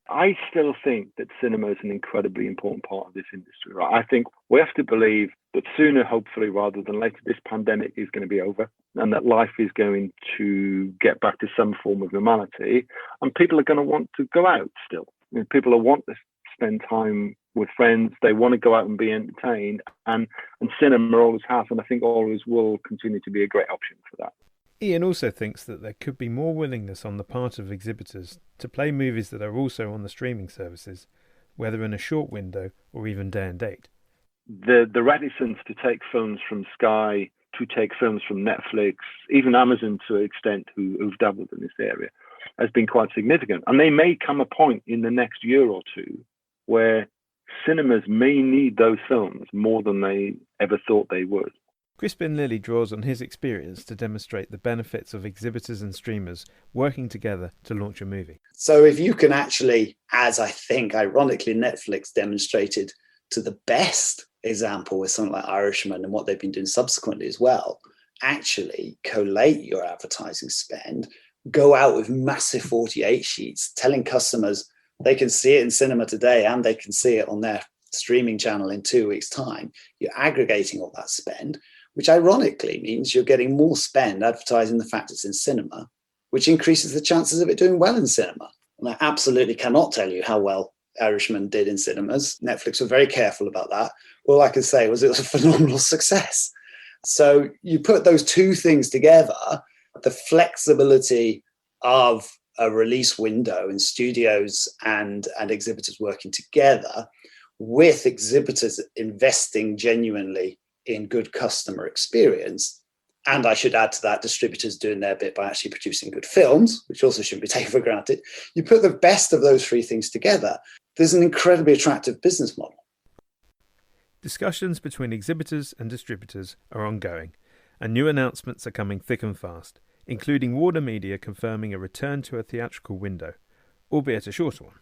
I still think that cinema is an incredibly important part of this industry. Right? I think we have to believe that sooner, hopefully, rather than later, this pandemic is going to be over and that life is going to get back to some form of normality, and people are going to want to go out still. People want to spend time with friends. They want to go out and be entertained, and cinema always has, and I think always will continue to be a great option for that. Ian also thinks that there could be more willingness on the part of exhibitors to play movies that are also on the streaming services, whether in a short window or even day and date. The reticence to take films from Sky, to take films from Netflix, even Amazon to an extent who've dabbled in this area, has been quite significant. And they may come a point in the next year or two where cinemas may need those films more than they ever thought they would. Crispin Lilly draws on his experience to demonstrate the benefits of exhibitors and streamers working together to launch a movie. So if you can actually, as I think ironically Netflix demonstrated to the best example with something like Irishman and what they've been doing subsequently as well, actually collate your advertising spend, go out with massive 48 sheets, telling customers they can see it in cinema today and they can see it on their streaming channel in 2 weeks' time. You're aggregating all that spend, which ironically means you're getting more spend advertising the fact it's in cinema, which increases the chances of it doing well in cinema. And I absolutely cannot tell you how well Irishman did in cinemas. Netflix were very careful about that. All I can say was it was a phenomenal success. So you put those two things together, the flexibility of a release window in studios and exhibitors working together, with exhibitors investing genuinely in good customer experience. And I should add to that, distributors doing their bit by actually producing good films, which also shouldn't be taken for granted. You put the best of those three things together, there's an incredibly attractive business model. Discussions between exhibitors and distributors are ongoing, and new announcements are coming thick and fast, including Warner Media confirming a return to a theatrical window, albeit a shorter one.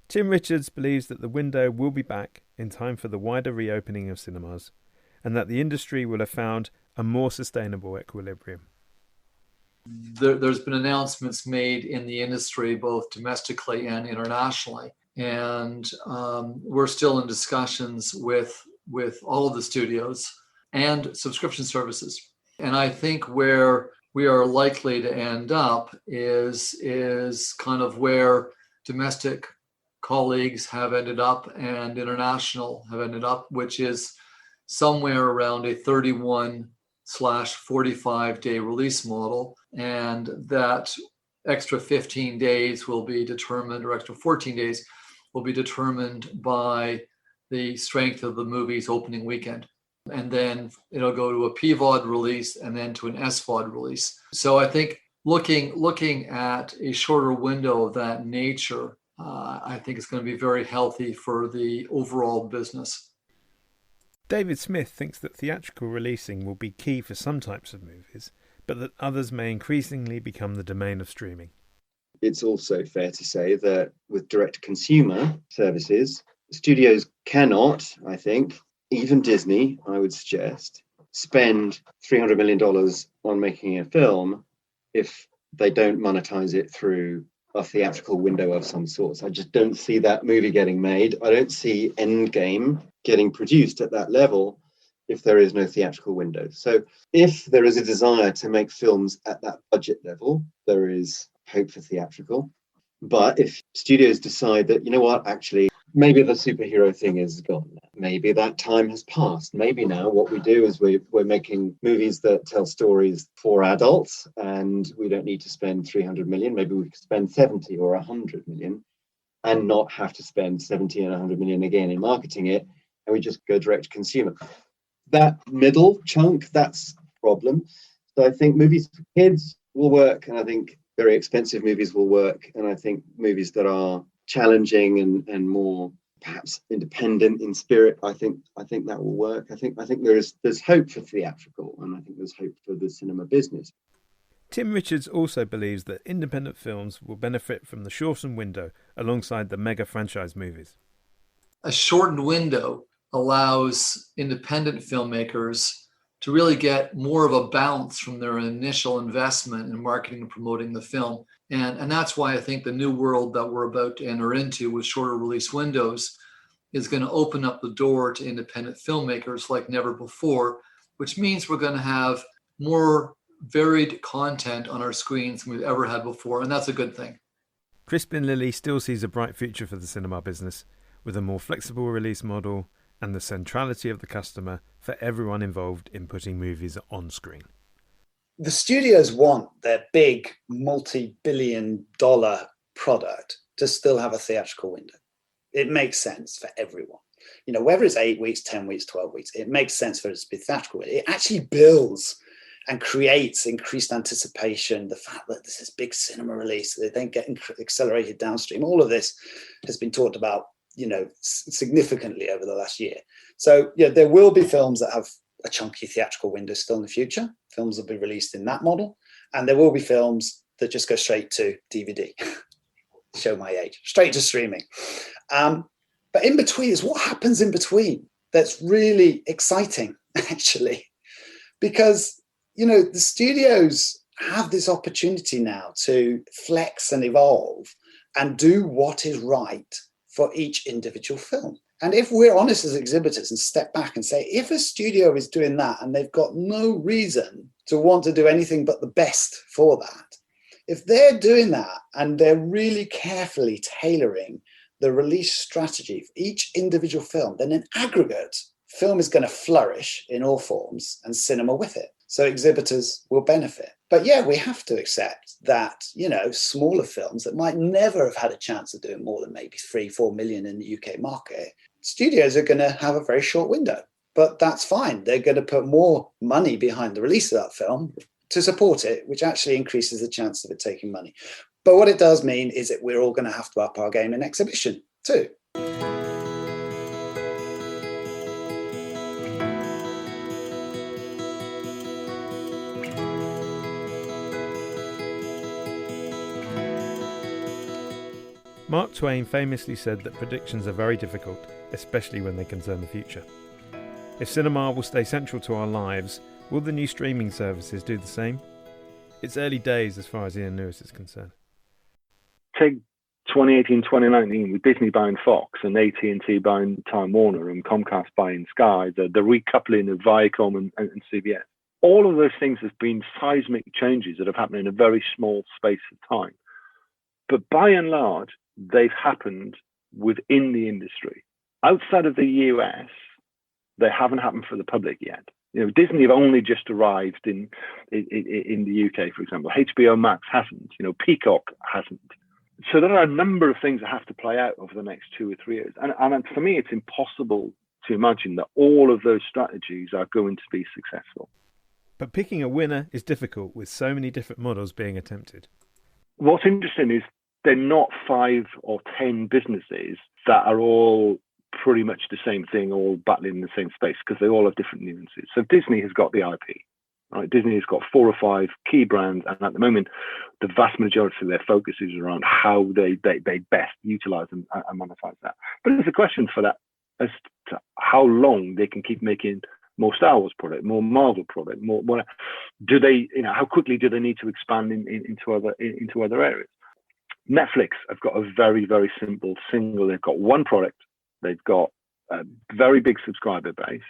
Tim Richards believes that the window will be back in time for the wider reopening of cinemas, and that the industry will have found a more sustainable equilibrium. There's been announcements made in the industry, both domestically and internationally. And we're still in discussions with all of the studios and subscription services. And I think where we are likely to end up is kind of where domestic colleagues have ended up and international have ended up, which is somewhere around a 31/45 day release model. And that extra 15 days will be determined, or extra 14 days will be determined by the strength of the movie's opening weekend. And then it'll go to a PVOD release and then to an SVOD release. So I think looking at a shorter window of that nature, I think it's going to be very healthy for the overall business. David Smith thinks that theatrical releasing will be key for some types of movies, but that others may increasingly become the domain of streaming. It's also fair to say that with direct-to-consumer services, studios cannot, I think, even Disney, I would suggest, spend $300 million on making a film if they don't monetize it through a theatrical window of some sort. I just don't see that movie getting made. I don't see Endgame getting produced at that level if there is no theatrical window. So if there is a desire to make films at that budget level, there is hope for theatrical. But if studios decide that, you know what, actually, maybe the superhero thing is gone. Maybe that time has passed. Maybe now what we do is we're making movies that tell stories for adults, and we don't need to spend 300 million. Maybe we could spend 70 or 100 million and not have to spend 70 and 100 million again in marketing it, and we just go direct to consumer. That middle chunk, that's a problem. So I think movies for kids will work, and I think very expensive movies will work, and I think movies that are challenging and more perhaps independent in spirit, I think that will work. I think there's hope for theatrical, and I think there's hope for the cinema business. Tim Richards also believes that independent films will benefit from the shortened window alongside the mega franchise movies. A shortened window allows independent filmmakers to really get more of a bounce from their initial investment in marketing and promoting the film. And that's why I think the new world that we're about to enter into with shorter release windows is going to open up the door to independent filmmakers like never before, which means we're going to have more varied content on our screens than we've ever had before, and that's a good thing. Crispin Lilly still sees a bright future for the cinema business, with a more flexible release model and the centrality of the customer for everyone involved in putting movies on screen. The studios want their big multi-billion-dollar product to still have a theatrical window. It makes sense for everyone. You know, whether it's 8 weeks, 10 weeks, 12 weeks, it makes sense for it to be theatrical. It actually builds and creates increased anticipation. The fact that this is big cinema release, they then get accelerated downstream. All of this has been talked about, you know, significantly over the last year. So yeah, there will be films that have a chunky theatrical window still in the future. Films will be released in that model, and there will be films that just go straight to DVD. Show my age, straight to streaming. But in between is what happens in between that's really exciting, actually, because, you know, the studios have this opportunity now to flex and evolve and do what is right for each individual film. And if we're honest as exhibitors and step back and say, if a studio is doing that and they've got no reason to want to do anything but the best for that, if they're doing that and they're really carefully tailoring the release strategy for each individual film, then in aggregate, film is going to flourish in all forms and cinema with it. So exhibitors will benefit. But yeah, we have to accept that, you know, smaller films that might never have had a chance of doing more than maybe 3-4 million in the UK market, studios are going to have a very short window. But that's fine. They're going to put more money behind the release of that film to support it, which actually increases the chance of it taking money. But what it does mean is that we're all going to have to up our game in exhibition too. Mark Twain famously said that predictions are very difficult, especially when they concern the future. If cinema will stay central to our lives, will the new streaming services do the same? It's early days as far as Ian Lewis is concerned. Take 2018, 2019 with Disney buying Fox and AT&T buying Time Warner and Comcast buying Sky, the recoupling of Viacom and CBS. All of those things have been seismic changes that have happened in a very small space of time. But by and large, they've happened within the industry. Outside of the US, they haven't happened for the public yet. You know, Disney have only just arrived in the UK, for example. HBO Max hasn't. You know, Peacock hasn't. So there are a number of things that have to play out over the next 2 or 3 years. And for me, it's impossible to imagine that all of those strategies are going to be successful. But picking a winner is difficult with so many different models being attempted. What's interesting is they're not 5 or 10 businesses that are all pretty much the same thing, all battling in the same space, because they all have different nuances. So Disney has got the IP. Right? Disney has got 4 or 5 key brands, and at the moment, the vast majority of their focus is around how they best utilize and monetize that. But there's a question for that as to how long they can keep making more Star Wars product, more Marvel product, more do they, how quickly do they need to expand into other areas? Netflix have got a very, very simple single. They've got one product, they've got a very big subscriber base,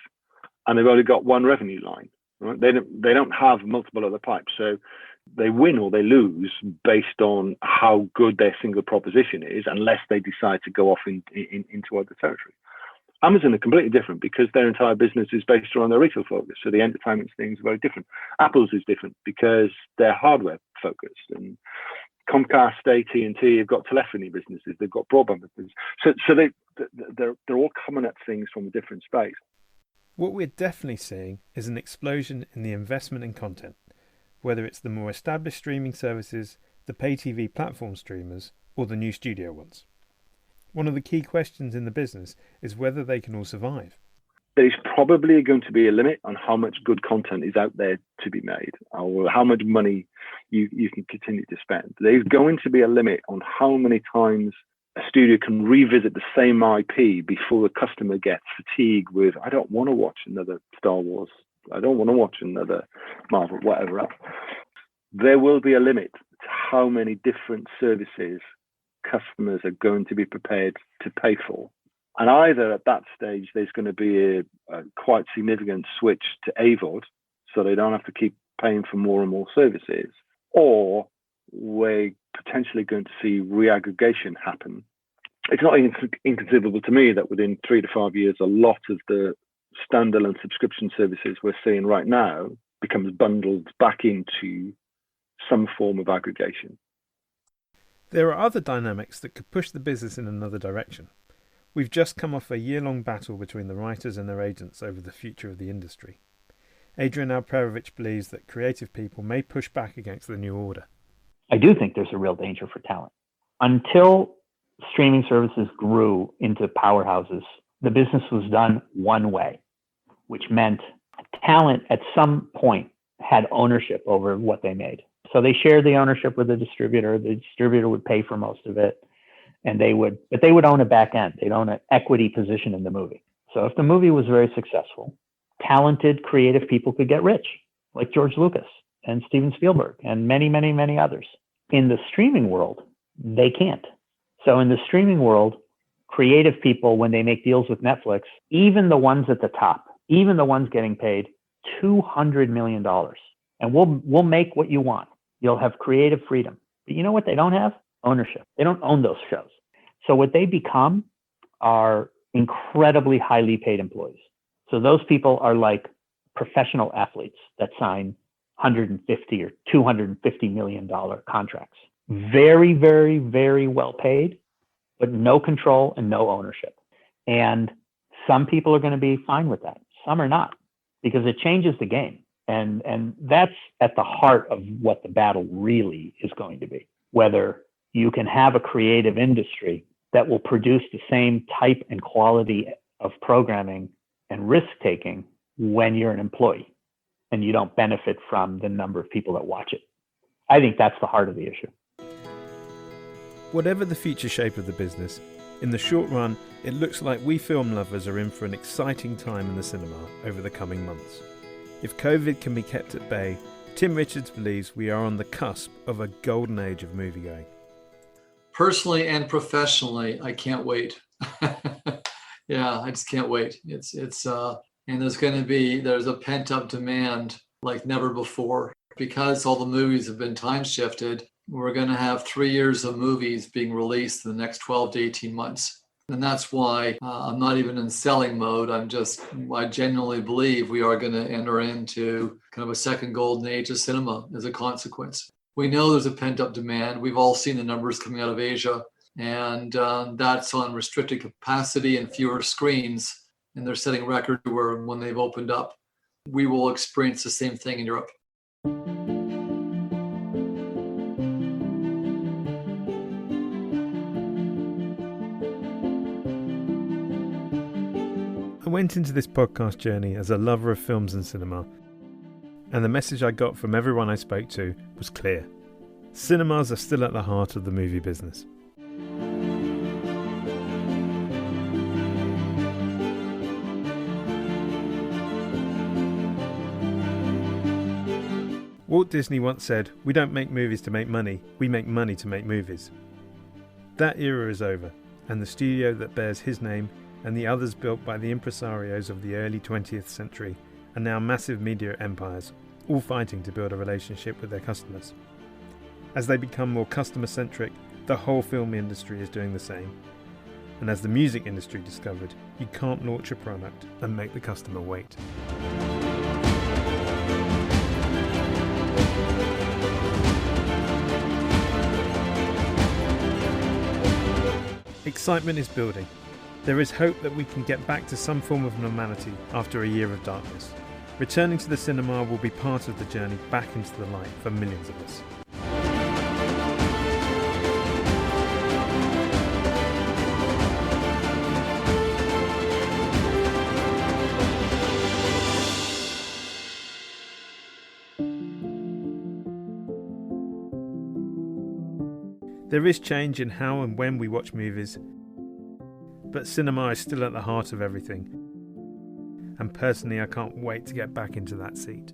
and they've only got one revenue line. Right? They don't have multiple other pipes, so they win or they lose based on how good their single proposition is, unless they decide to go off into other territory. Amazon are completely different because their entire business is based around their retail focus. So the entertainment things are very different. Apple's is different because they're hardware focused. And Comcast, AT&T have got telephony businesses. They've got broadband businesses. So they're all coming at things from a different space. What we're definitely seeing is an explosion in the investment in content, whether it's the more established streaming services, the pay TV platform streamers, or the new studio ones. One of the key questions in the business is whether they can all survive. There's probably going to be a limit on how much good content is out there to be made, or how much money you can continue to spend. There's going to be a limit on how many times a studio can revisit the same IP before the customer gets fatigued with, I don't want to watch another Star Wars, I don't want to watch another Marvel, whatever else. There will be a limit to how many different services customers are going to be prepared to pay for. And either at that stage, there's going to be a quite significant switch to AVOD, so they don't have to keep paying for more and more services, or we're potentially going to see reaggregation happen. It's not inconceivable to me that within 3 to 5 years, a lot of the standalone subscription services we're seeing right now becomes bundled back into some form of aggregation. There are other dynamics that could push the business in another direction. We've just come off a year-long battle between the writers and their agents over the future of the industry. Adrian Alperovich believes that creative people may push back against the new order. I do think there's a real danger for talent. Until streaming services grew into powerhouses, the business was done one way, which meant talent at some point had ownership over what they made. So they shared the ownership with the distributor. The distributor would pay for most of it, but they would own a back end. They'd own an equity position in the movie. So if the movie was very successful, talented, creative people could get rich, like George Lucas and Steven Spielberg and many, many, many others. In the streaming world, they can't. So in the streaming world, creative people, when they make deals with Netflix, even the ones at the top, even the ones getting paid $200 million, and we'll make what you want. You'll have creative freedom. But you know what they don't have? Ownership. They don't own those shows. So what they become are incredibly highly paid employees. So those people are like professional athletes that sign $150 or $250 million contracts. Very, very, very well paid, but no control and no ownership. And some people are going to be fine with that. Some are not, because it changes the game. And that's at the heart of what the battle really is going to be. Whether you can have a creative industry that will produce the same type and quality of programming and risk-taking when you're an employee and you don't benefit from the number of people that watch it. I think that's the heart of the issue. Whatever the future shape of the business, in the short run, it looks like we film lovers are in for an exciting time in the cinema over the coming months. If COVID can be kept at bay, Tim Richards believes we are on the cusp of a golden age of moviegoing. Personally and professionally, I can't wait. Yeah, I just can't wait. It's and there's a pent-up demand like never before. Because all the movies have been time shifted, we're going to have 3 years of movies being released in the next 12 to 18 months. And that's why I'm not even in selling mode. I genuinely believe we are going to enter into kind of a second golden age of cinema as a consequence. We know there's a pent-up demand. We've all seen the numbers coming out of Asia, and that's on restricted capacity and fewer screens. And they're setting records where when they've opened up, we will experience the same thing in Europe. I went into this podcast journey as a lover of films and cinema, and the message I got from everyone I spoke to was clear. Cinemas are still at the heart of the movie business. Walt Disney once said, "We don't make movies to make money, we make money to make movies." That era is over, and the studio that bears his name and the others built by the impresarios of the early 20th century are now massive media empires, all fighting to build a relationship with their customers. As they become more customer-centric, the whole film industry is doing the same. And as the music industry discovered, you can't launch a product and make the customer wait. Excitement is building. There is hope that we can get back to some form of normality after a year of darkness. Returning to the cinema will be part of the journey back into the light for millions of us. There is change in how and when we watch movies, but cinema is still at the heart of everything. And personally, I can't wait to get back into that seat.